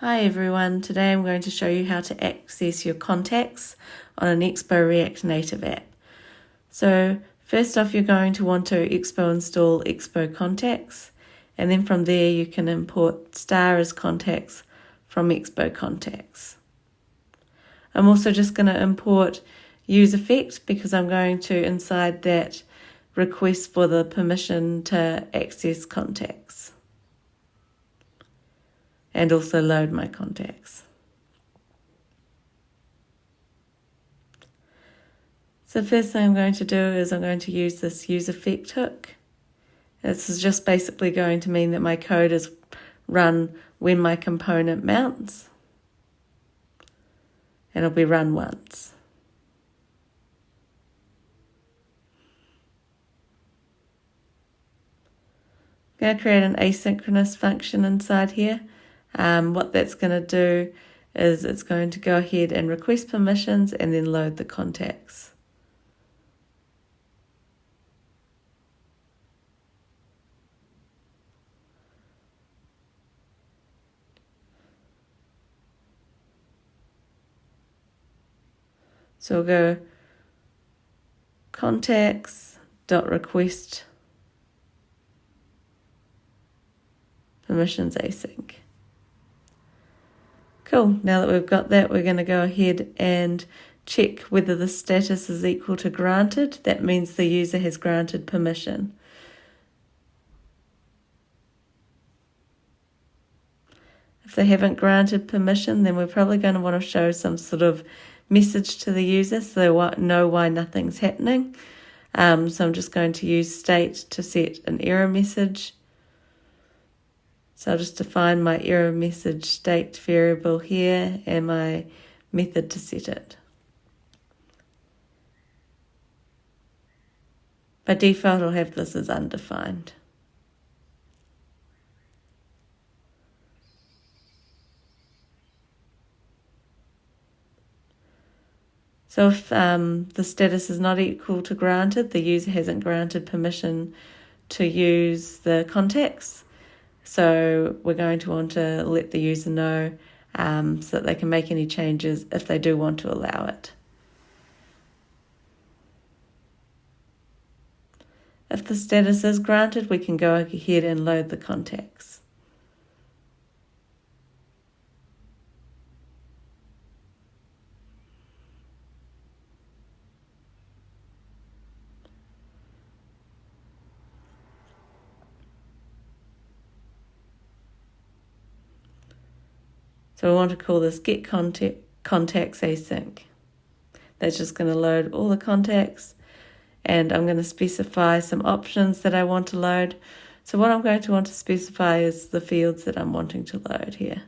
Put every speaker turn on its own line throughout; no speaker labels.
Hi everyone, today I'm going to show you how to access your contacts on an Expo React Native app. So first off, you're going to want to Expo install Expo contacts, and then from there you can import star as contacts from Expo contacts. I'm also just going to import use effect because I'm going to inside that request for the permission to access contacts, and also load my contacts. So the first thing I'm going to do is I'm going to use this use effect hook. This is just basically going to mean that my code is run when my component mounts, and it'll be run once. I'm going to create an asynchronous function inside here. What that's going to do is it's going to go ahead and request permissions and then load the contacts. So we'll go contacts.request permissions async. Cool, now that we've got that, we're going to go ahead and check whether the status is equal to granted. That means the user has granted permission. If they haven't granted permission, then we're probably going to want to show some sort of message to the user so they know why nothing's happening. So I'm just going to use state to set an error message. So I'll just define my error message state variable here and my method to set it. By default, I'll have this as undefined. So if the status is not equal to granted, the user hasn't granted permission to use the contacts. So we're going to want to let the user know so that they can make any changes if they do want to allow it. If the status is granted, we can go ahead and load the contacts. So we want to call this get contacts async. That's just going to load all the contacts, and I'm going to specify some options that I want to load. So what I'm going to want to specify is the fields that I'm wanting to load here.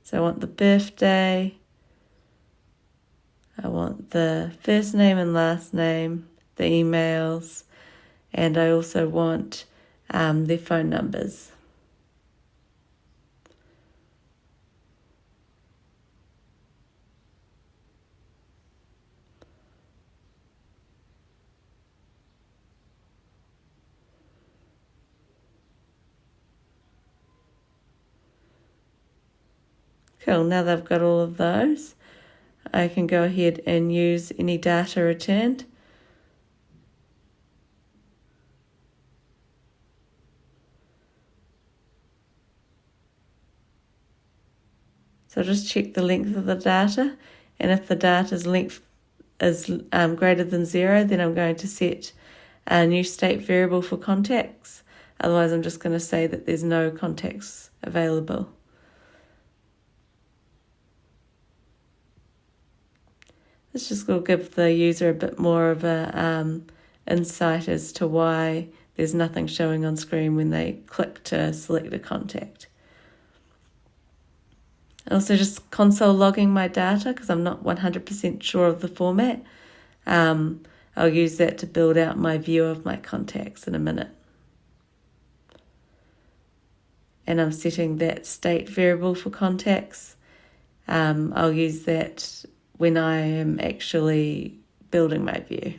So I want the birthday, I want the first name and last name, the emails, and I also want their phone numbers. Cool, now that I've got all of those, I can go ahead and use any data returned. So just check the length of the data, and if the data's length is greater than 0, then I'm going to set a new state variable for contacts. Otherwise, I'm just going to say that there's no contacts available. This just will give the user a bit more of a insight as to why there's nothing showing on screen when they click to select a contact. Also just console logging my data because I'm not 100% sure of the format. I'll use that to build out my view of my contacts in a minute. And I'm setting that state variable for contacts. I'll use that when I am actually building my view.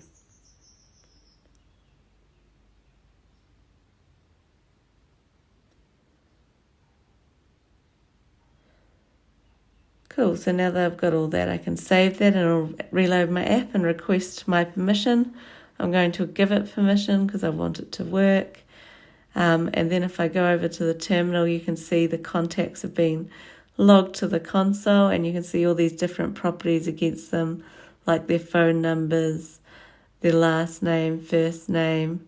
Cool, so now that I've got all that, I can save that and it'll reload my app and request my permission. I'm going to give it permission because I want it to work. And then if I go over to the terminal, you can see the contacts have been logged to the console, and you can see all these different properties against them, like their phone numbers, their last name, first name,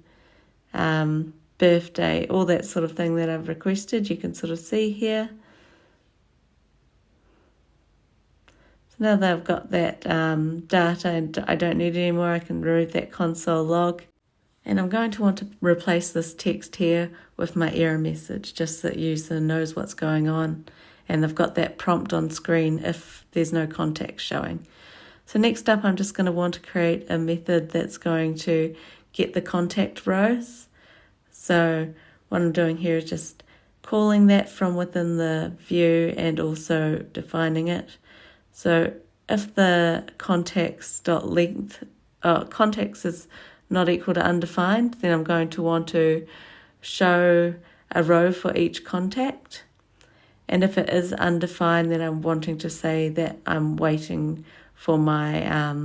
birthday, all that sort of thing that I've requested. You can sort of see here. So now that I've got that data and I don't need it anymore, I can remove that console log. And I'm going to want to replace this text here with my error message, just so the user knows what's going on and they've got that prompt on screen if there's no context showing. So next up, I'm just going to want to create a method that's going to get the contact rows. So what I'm doing here is just calling that from within the view and also defining it. So if the context.length, context is not equal to undefined, then I'm going to want to show a row for each contact. And if it is undefined, then I'm wanting to say that I'm waiting for my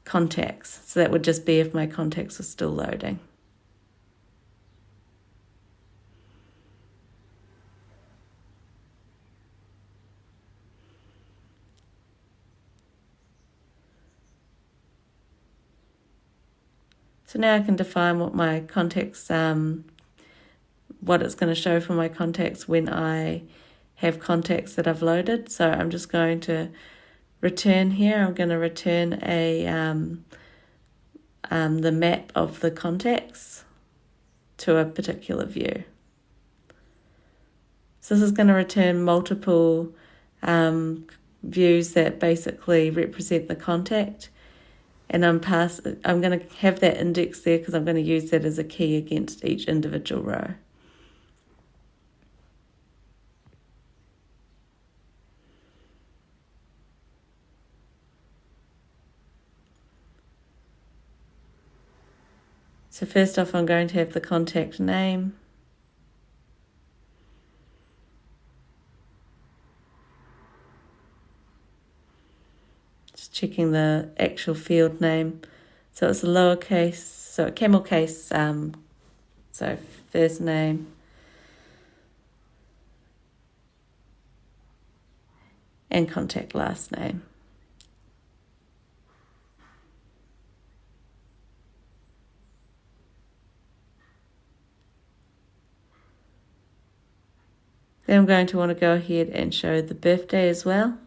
contacts. So that would just be if my contacts are still loading. So now I can define what my contacts, what it's going to show for my contacts when I have contacts that I've loaded. So I'm just going to return here. I'm going to return the map of the contacts to a particular view. So this is going to return multiple views that basically represent the contact. And I'm going to have that index there because I'm going to use that as a key against each individual row. So first off, I'm going to have the contact name. Just checking the actual field name. So it's a lowercase, so a camel case, so first name. And contact last name. Then I'm going to want to go ahead and show the birthday as well.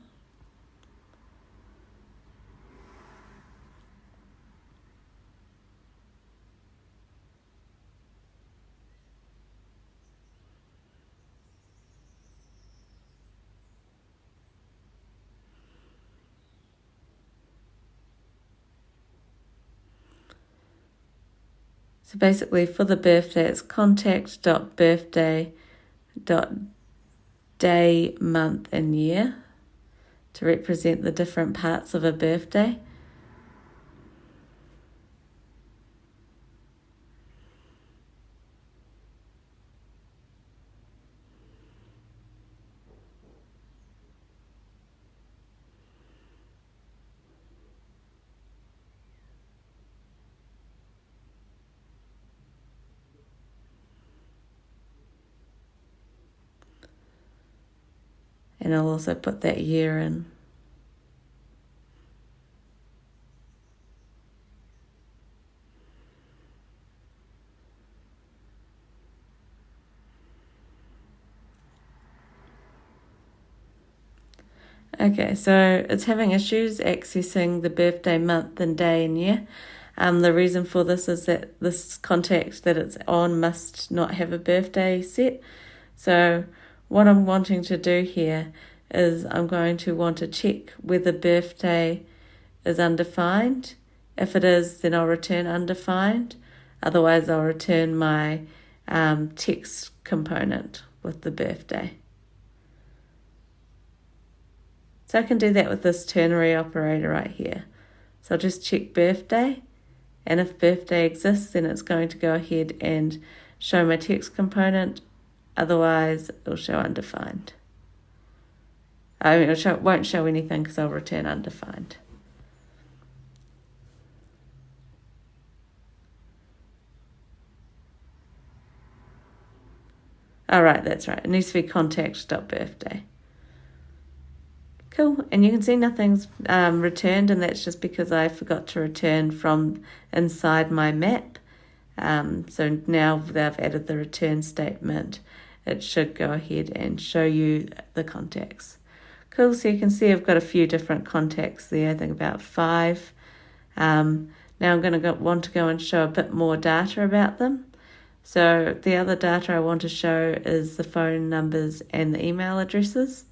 So basically for the birthday, it's contact.birthday.day, month, and year to represent the different parts of a birthday. And I'll also put that year in. Okay, so it's having issues accessing the birthday month and day and year. The reason for this is that this contact that it's on must not have a birthday set. So what I'm wanting to do here is I'm going to want to check whether birthday is undefined. If it is, then I'll return undefined. Otherwise, I'll return my text component with the birthday. So I can do that with this ternary operator right here. So I'll just check birthday, and if birthday exists, then it's going to go ahead and show my text component. Otherwise, it'll show undefined. I mean, it won't show anything because I'll return undefined. All right, that's right. It needs to be contact.birthday. Cool, and you can see nothing's returned, and that's just because I forgot to return from inside my map. So now that I've added the return statement, it should go ahead and show you the contacts. Cool, so you can see I've got a few different contacts there, I think about 5. Now I'm going to want to go and show a bit more data about them. So the other data I want to show is the phone numbers and the email addresses.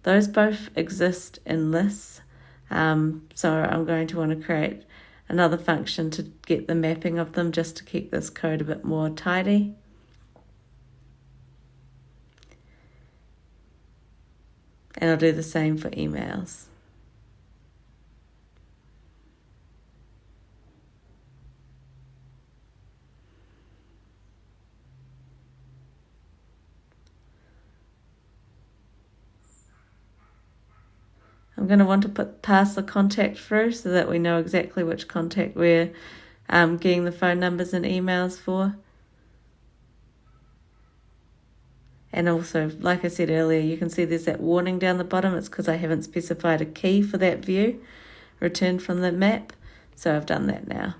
Those both exist in lists, so I'm going to want to create another function to get the mapping of them just to keep this code a bit more tidy. And I'll do the same for emails. I'm going to want to pass the contact through so that we know exactly which contact we're getting the phone numbers and emails for. And also, like I said earlier, you can see there's that warning down the bottom. It's because I haven't specified a key for that view returned from the map. So I've done that now.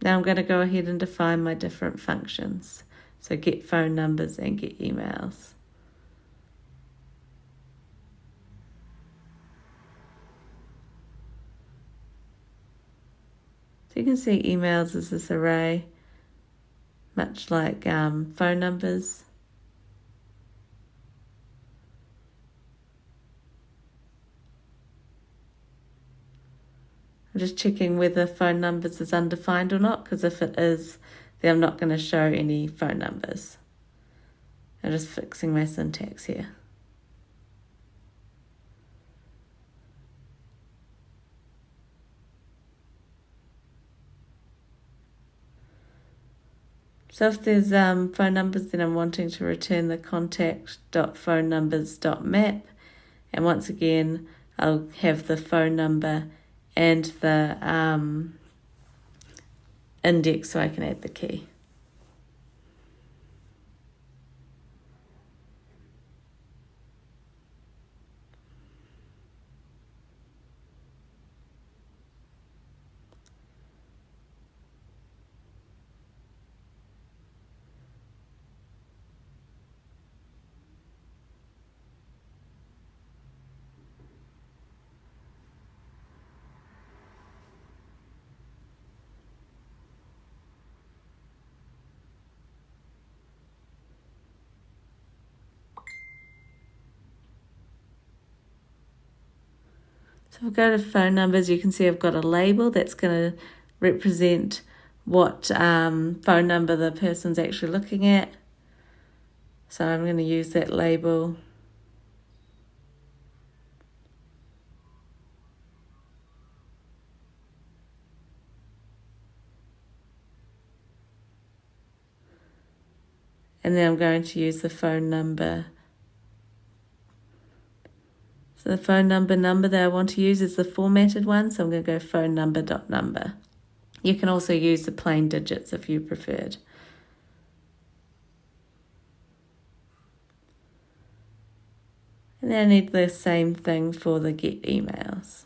Now I'm going to go ahead and define my different functions. So get phone numbers and get emails. So you can see emails as this array, much like phone numbers. I'm just checking whether phone numbers is undefined or not, because if it is, then I'm not going to show any phone numbers. I'm just fixing my syntax here. So if there's phone numbers, then I'm wanting to return the contact.phonenumbers.map. And once again, I'll have the phone number and the index so I can add the key. So if I go to phone numbers, you can see I've got a label that's going to represent what phone number the person's actually looking at. So I'm going to use that label. And then I'm going to use the phone number. So the phone number that I want to use is the formatted one, so I'm going to go phone number.number. You can also use the plain digits if you preferred. And then I need the same thing for the get emails.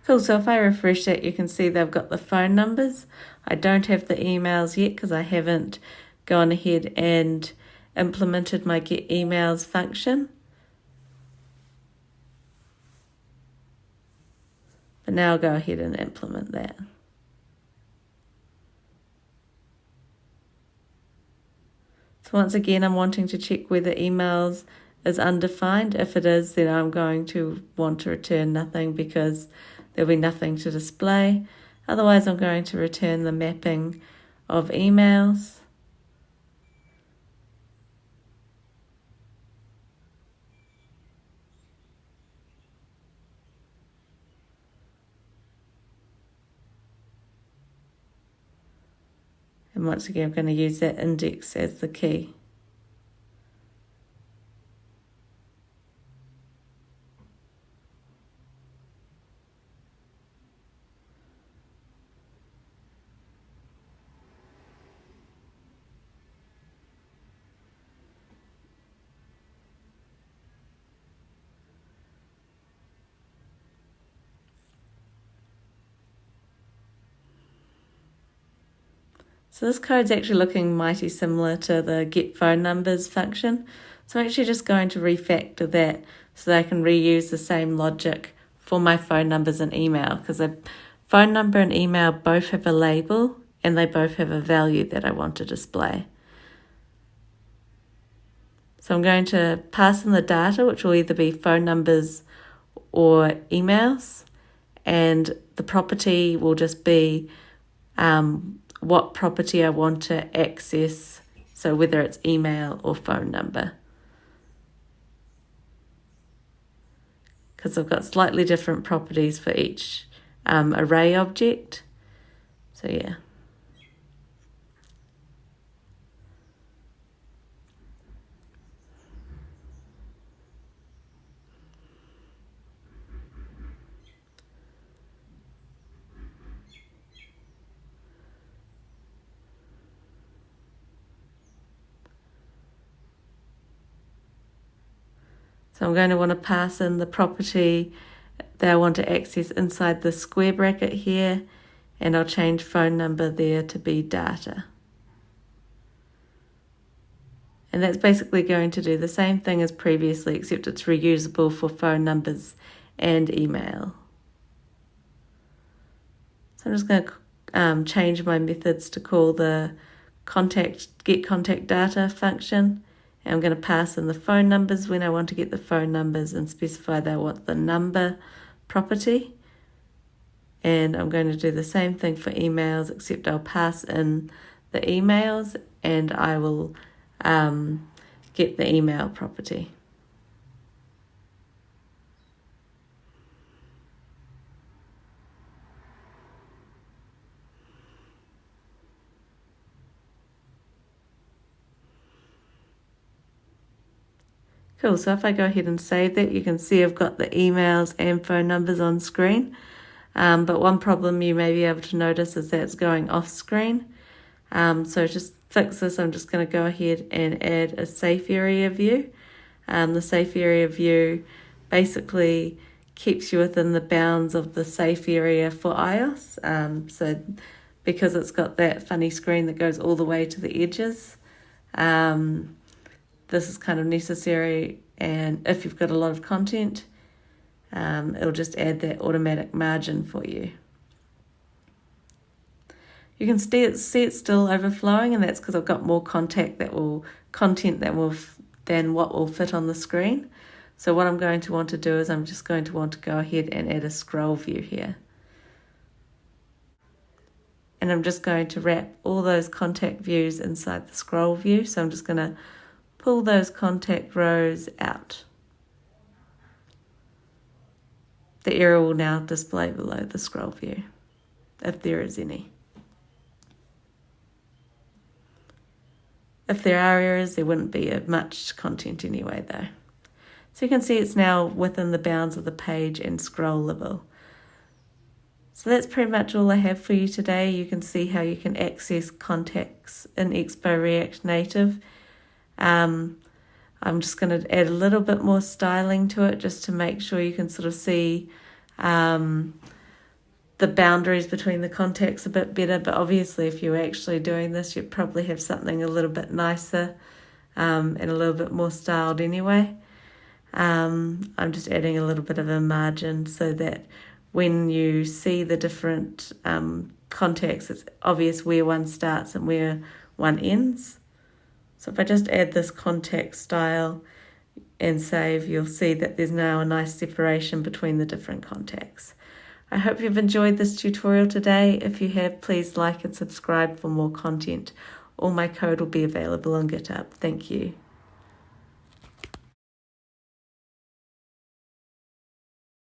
Cool, so if I refresh that, you can see they've got the phone numbers. I don't have the emails yet because I haven't gone ahead and implemented my get emails function. But now I'll go ahead and implement that. So once again, I'm wanting to check whether emails is undefined. If it is, then I'm going to want to return nothing because there'll be nothing to display. Otherwise, I'm going to return the mapping of emails. And once again, I'm going to use that index as the key. So this code's actually looking mighty similar to the get phone numbers function. So I'm actually just going to refactor that so that I can reuse the same logic for my phone numbers and email, because a phone number and email both have a label and they both have a value that I want to display. So I'm going to pass in the data, which will either be phone numbers or emails, and the property will just be what property I want to access, so whether it's email or phone number. Because I've got slightly different properties for each array object. So yeah. So I'm going to want to pass in the property that I want to access inside the square bracket here, and I'll change phone number there to be data. And that's basically going to do the same thing as previously, except it's reusable for phone numbers and email. So I'm just going to change my methods to call the get contact data function. And I'm going to pass in the phone numbers when I want to get the phone numbers and specify that I want the number property. And I'm going to do the same thing for emails, except I'll pass in the emails and I will get the email property. Cool, so if I go ahead and save that, you can see I've got the emails and phone numbers on screen. But one problem you may be able to notice is that it's going off screen. So just fix this, I'm just going to go ahead and add a safe area view. The safe area view basically keeps you within the bounds of the safe area for iOS. So because it's got that funny screen that goes all the way to the edges, this is kind of necessary, and if you've got a lot of content, it'll just add that automatic margin for you. You can see it's still overflowing, and that's because I've got more content than what will fit on the screen. So what I'm going to want to do is I'm just going to want to go ahead and add a scroll view here. And I'm just going to wrap all those contact views inside the scroll view. So I'm just going to pull those contact rows out. The error will now display below the scroll view, if there is any. If there are errors, there wouldn't be much content anyway though. So you can see it's now within the bounds of the page and scrollable. So that's pretty much all I have for you today. You can see how you can access contacts in Expo React Native. I'm just going to add a little bit more styling to it just to make sure you can sort of see the boundaries between the contacts a bit better. But obviously if you're actually doing this, you'd probably have something a little bit nicer and a little bit more styled anyway. I'm just adding a little bit of a margin so that when you see the different contacts, it's obvious where one starts and where one ends. So if I just add this contact style and save, you'll see that there's now a nice separation between the different contacts. I hope you've enjoyed this tutorial today. If you have, please like and subscribe for more content. All my code will be available on GitHub. Thank you.